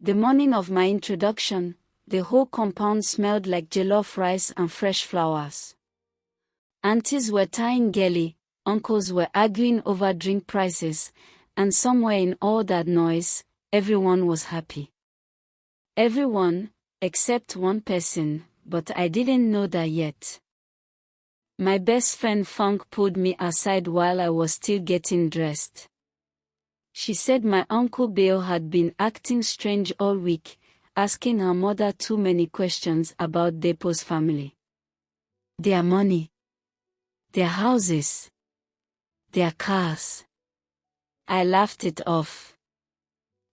The morning of my introduction, the whole compound smelled like jollof rice and fresh flowers. Aunties were tying geli, uncles were arguing over drink prices, and somewhere in all that noise, everyone was happy. Everyone, except one person, but I didn't know that yet. My best friend Funk pulled me aside while I was still getting dressed. She said my Uncle Bill had been acting strange all week, asking her mother too many questions about Depo's family. Their money. Their houses. Their cars. I laughed it off.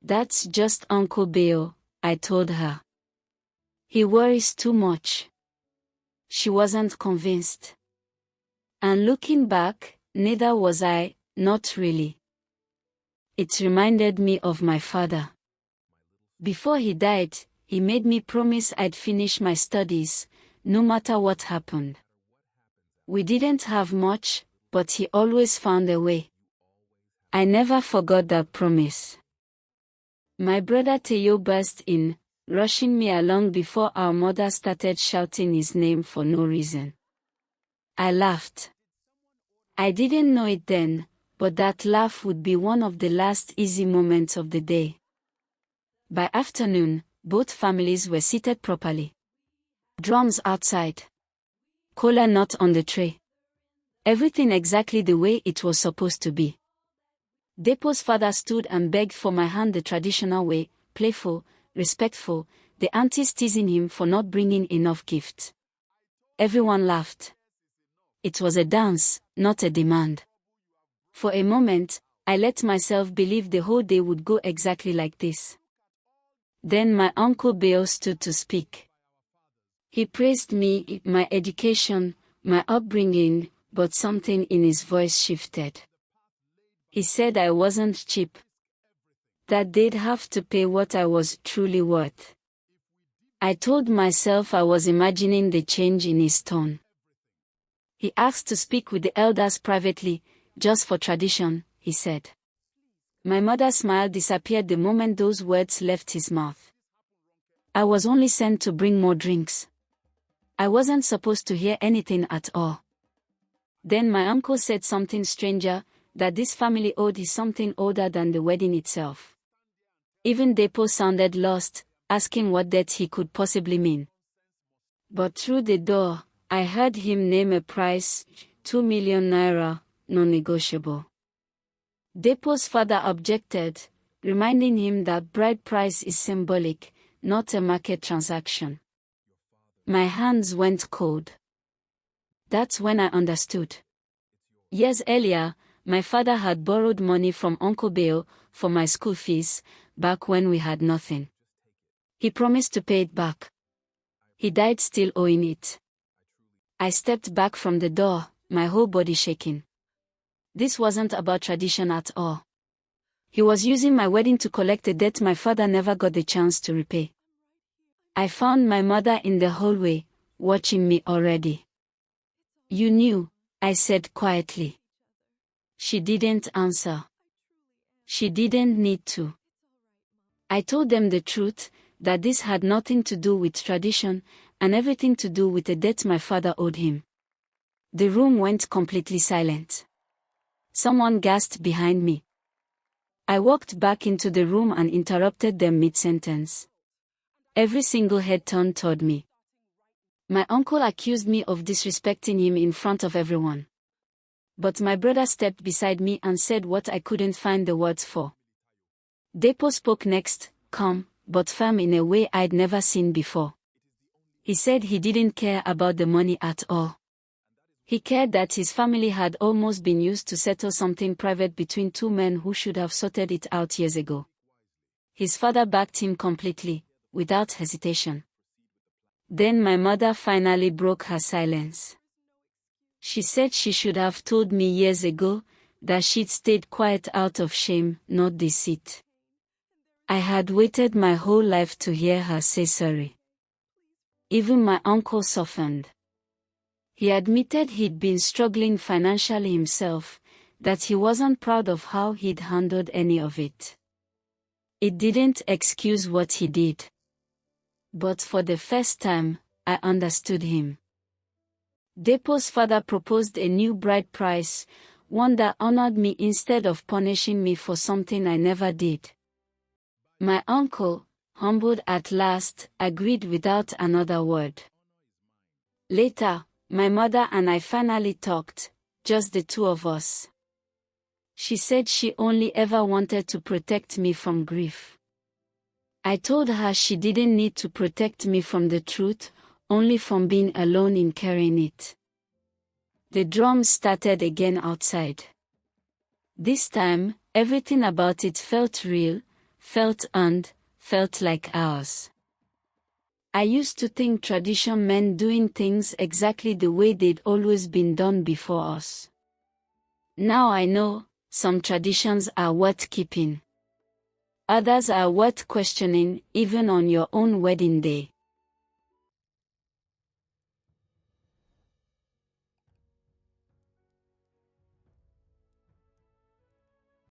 That's just Uncle Bill, I told her. He worries too much. She wasn't convinced. And looking back, neither was I, not really. It reminded me of my father. Before he died, he made me promise I'd finish my studies, no matter what happened. We didn't have much, but he always found a way. I never forgot that promise. My brother Theo burst in, rushing me along before our mother started shouting his name for no reason. I laughed. I didn't know it then, but that laugh would be one of the last easy moments of the day. By afternoon, both families were seated properly. Drums outside. Cola not on the tray. Everything exactly the way it was supposed to be. Depo's father stood and begged for my hand the traditional way, playful, respectful, the aunties teasing him for not bringing enough gifts. Everyone laughed. It was a dance, not a demand. For a moment, I let myself believe the whole day would go exactly like this. Then my Uncle Bill stood to speak. He praised me, my education, my upbringing, but something in his voice shifted. He said I wasn't cheap. That they'd have to pay what I was truly worth. I told myself I was imagining the change in his tone. He asked to speak with the elders privately, just for tradition, he said. My mother's smile disappeared the moment those words left his mouth. I was only sent to bring more drinks. I wasn't supposed to hear anything at all. Then my uncle said something stranger, that this family owed is something older than the wedding itself. Even Depo sounded lost, asking what debt he could possibly mean. But through the door, I heard him name a price, 2 million naira, non-negotiable. Depo's father objected, reminding him that bride price is symbolic, not a market transaction. My hands went cold. That's when I understood. Years earlier, my father had borrowed money from Uncle Bill for my school fees, back when we had nothing. He promised to pay it back. He died still owing it. I stepped back from the door, my whole body shaking. This wasn't about tradition at all. He was using my wedding to collect a debt my father never got the chance to repay. I found my mother in the hallway, watching me already. You knew, I said quietly. She didn't answer. She didn't need to. I told them the truth, that this had nothing to do with tradition, and everything to do with a debt my father owed him. The room went completely silent. Someone gasped behind me. I walked back into the room and interrupted them mid-sentence. Every single head turned toward me. My uncle accused me of disrespecting him in front of everyone. But my brother stepped beside me and said what I couldn't find the words for. Depo spoke next, calm, but firm in a way I'd never seen before. He said he didn't care about the money at all. He cared that his family had almost been used to settle something private between two men who should have sorted it out years ago. His father backed him completely, without hesitation. Then my mother finally broke her silence. She said she should have told me years ago, that she'd stayed quiet out of shame, not deceit. I had waited my whole life to hear her say sorry. Even my uncle softened. He admitted he'd been struggling financially himself, that he wasn't proud of how he'd handled any of it. It didn't excuse what he did. But for the first time, I understood him. Depo's father proposed a new bride price, one that honored me instead of punishing me for something I never did. My uncle, humbled at last, agreed without another word. Later, my mother and I finally talked, just the two of us. She said she only ever wanted to protect me from grief. I told her she didn't need to protect me from the truth, only from being alone in carrying it. The drums started again outside. This time, everything about it felt real, felt earned, felt like ours. I used to think tradition meant doing things exactly the way they'd always been done before us. Now I know, some traditions are worth keeping. Others are worth questioning, even on your own wedding day.